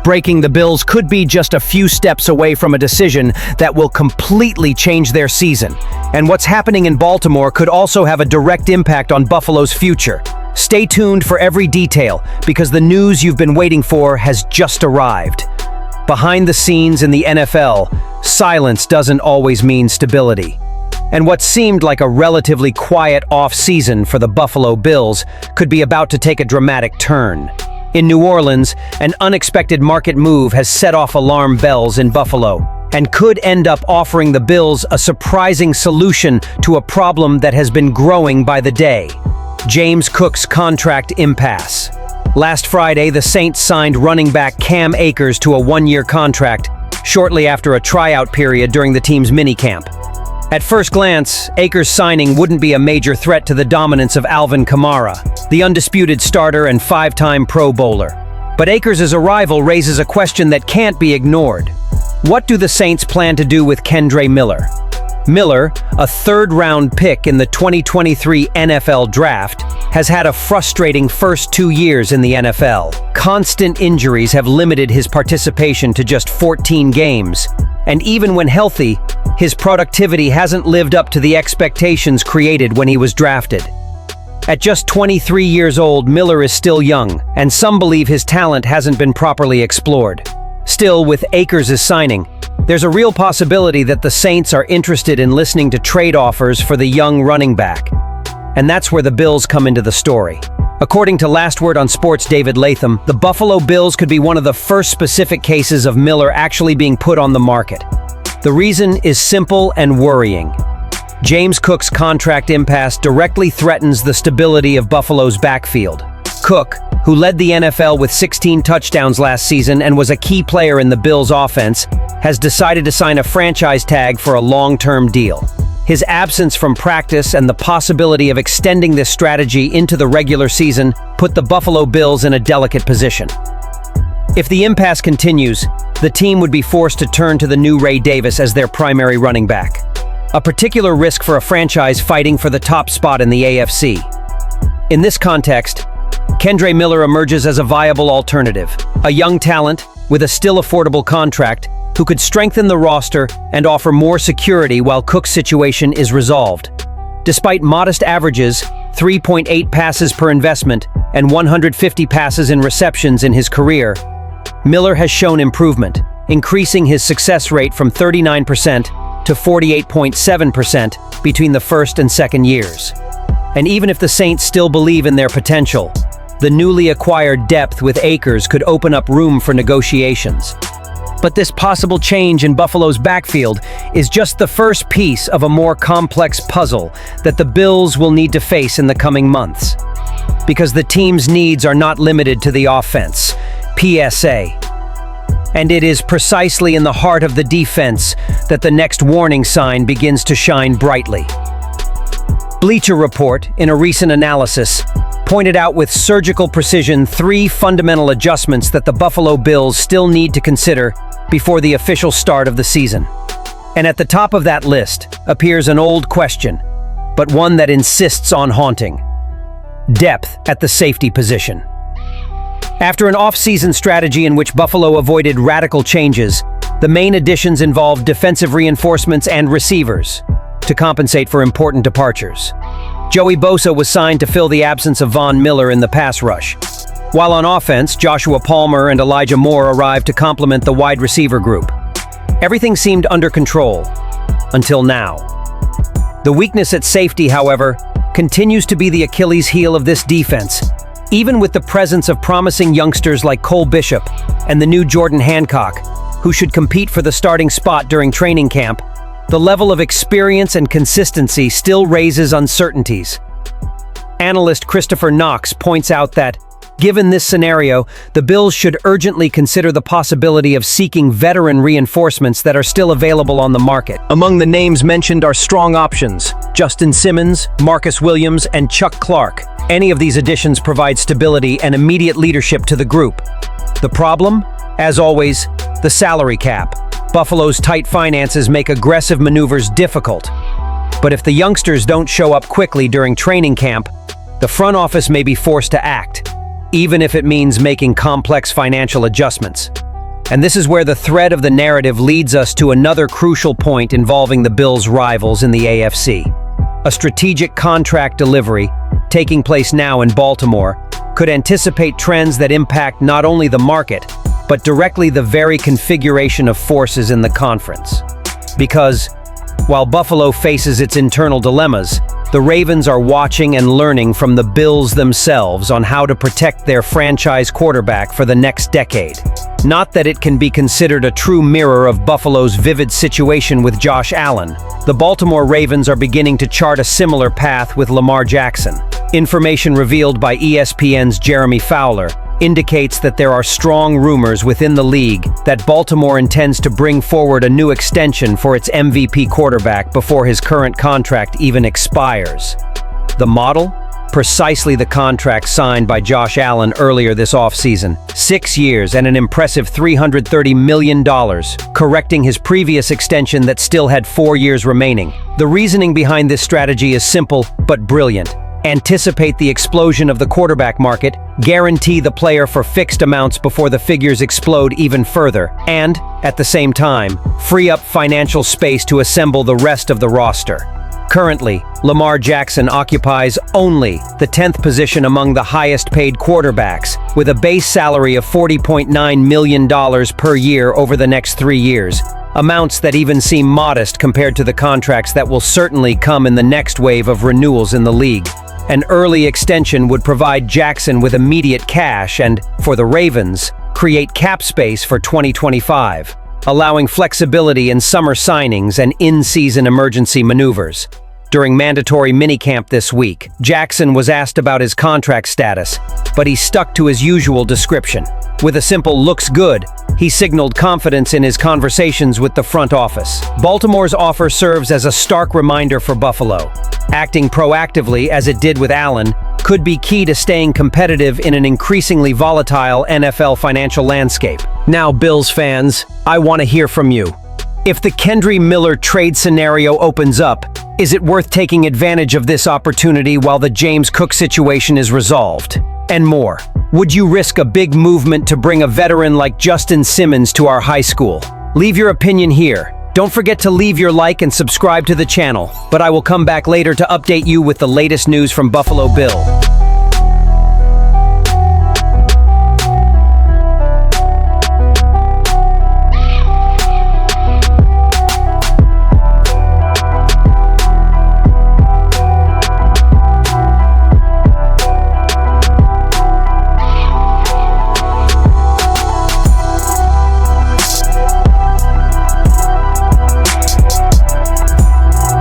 Breaking the Bills could be just a few steps away from a decision that will completely change their season. And what's happening in Baltimore could also have a direct impact on Buffalo's future. Stay tuned for every detail, because the news you've been waiting for has just arrived. Behind the scenes in the NFL, silence doesn't always mean stability. And what seemed like a relatively quiet off-season for the Buffalo Bills could be about to take a dramatic turn. In New Orleans, an unexpected market move has set off alarm bells in Buffalo and could end up offering the Bills a surprising solution to a problem that has been growing by the day. James Cook's contract impasse. Last Friday, the Saints signed running back Cam Akers to a one-year contract shortly after a tryout period during the team's minicamp. At first glance, Akers' signing wouldn't be a major threat to the dominance of Alvin Kamara, the undisputed starter and five-time Pro Bowler. But Akers' arrival raises a question that can't be ignored. What do the Saints plan to do with Kendre Miller? Miller, a third-round pick in the 2023 NFL Draft, has had a frustrating first 2 years in the NFL. Constant injuries have limited his participation to just 14 games, and even when healthy, his productivity hasn't lived up to the expectations created when he was drafted. At just 23 years old, Miller is still young, and some believe his talent hasn't been properly explored. Still, with Akers' signing, there's a real possibility that the Saints are interested in listening to trade offers for the young running back. And that's where the Bills come into the story. According to Last Word on Sports' David Latham, the Buffalo Bills could be one of the first specific cases of Miller actually being put on the market. The reason is simple and worrying. James Cook's contract impasse directly threatens the stability of Buffalo's backfield. Cook, who led the NFL with 16 touchdowns last season and was a key player in the Bills' offense, has decided to sign a franchise tag for a long-term deal. His absence from practice and the possibility of extending this strategy into the regular season put the Buffalo Bills in a delicate position. If the impasse continues, the team would be forced to turn to the new Ray Davis as their primary running back. A particular risk for a franchise fighting for the top spot in the AFC. In this context, Kendre Miller emerges as a viable alternative, a young talent with a still affordable contract who could strengthen the roster and offer more security while Cook's situation is resolved. Despite modest averages, 3.8 passes per investment, and 150 passes in receptions in his career, Miller has shown improvement, increasing his success rate from 39% to 48.7% between the first and second years. And even if the Saints still believe in their potential, the newly acquired depth with Akers could open up room for negotiations. But this possible change in Buffalo's backfield is just the first piece of a more complex puzzle that the Bills will need to face in the coming months. Because the team's needs are not limited to the offense, PSA. And it is precisely in the heart of the defense that the next warning sign begins to shine brightly. Bleacher Report, in a recent analysis, pointed out with surgical precision 3 fundamental adjustments that the Buffalo Bills still need to consider before the official start of the season. And at the top of that list appears an old question, but one that insists on haunting: depth at the safety position. After an off-season strategy in which Buffalo avoided radical changes, the main additions involved defensive reinforcements and receivers to compensate for important departures. Joey Bosa was signed to fill the absence of Von Miller in the pass rush. While on offense, Joshua Palmer and Elijah Moore arrived to complement the wide receiver group. Everything seemed under control, until now. The weakness at safety, however, continues to be the Achilles heel of this defense. Even with the presence of promising youngsters like Cole Bishop and the new Jordan Hancock, who should compete for the starting spot during training camp, the level of experience and consistency still raises uncertainties. Analyst Christopher Knox points out that, given this scenario, the Bills should urgently consider the possibility of seeking veteran reinforcements that are still available on the market. Among the names mentioned are strong options: Justin Simmons, Marcus Williams, and Chuck Clark. Any of these additions provide stability and immediate leadership to the group. The problem? As always, the salary cap. Buffalo's tight finances make aggressive maneuvers difficult. But if the youngsters don't show up quickly during training camp, the front office may be forced to act, even if it means making complex financial adjustments. And this is where the thread of the narrative leads us to another crucial point involving the Bills' rivals in the AFC. A strategic contract delivery, taking place now in Baltimore, could anticipate trends that impact not only the market, but directly the very configuration of forces in the conference. Because, while Buffalo faces its internal dilemmas, the Ravens are watching and learning from the Bills themselves on how to protect their franchise quarterback for the next decade. Not that it can be considered a true mirror of Buffalo's vivid situation with Josh Allen. The Baltimore Ravens are beginning to chart a similar path with Lamar Jackson. Information revealed by ESPN's Jeremy Fowler indicates that there are strong rumors within the league that Baltimore intends to bring forward a new extension for its MVP quarterback before his current contract even expires. The model? Precisely the contract signed by Josh Allen earlier this offseason. 6 years and an impressive $330 million, correcting his previous extension that still had 4 years remaining. The reasoning behind this strategy is simple but brilliant. Anticipate the explosion of the quarterback market, guarantee the player for fixed amounts before the figures explode even further, and, at the same time, free up financial space to assemble the rest of the roster. Currently, Lamar Jackson occupies only the 10th position among the highest-paid quarterbacks, with a base salary of $40.9 million per year over the next 3 years, amounts that even seem modest compared to the contracts that will certainly come in the next wave of renewals in the league. An early extension would provide Jackson with immediate cash and, for the Ravens, create cap space for 2025, allowing flexibility in summer signings and in-season emergency maneuvers. During mandatory minicamp this week, Jackson was asked about his contract status, but he stuck to his usual description. With a simple "looks good," he signaled confidence in his conversations with the front office. Baltimore's offer serves as a stark reminder for Buffalo. Acting proactively, as it did with Allen, could be key to staying competitive in an increasingly volatile NFL financial landscape. Now, Bills fans, I want to hear from you. If the Kendre Miller trade scenario opens up, is it worth taking advantage of this opportunity while the James Cook situation is resolved? And more. Would you risk a big movement to bring a veteran like Justin Simmons to our high school? Leave your opinion here. Don't forget to leave your like and subscribe to the channel, but I will come back later to update you with the latest news from Buffalo Bill.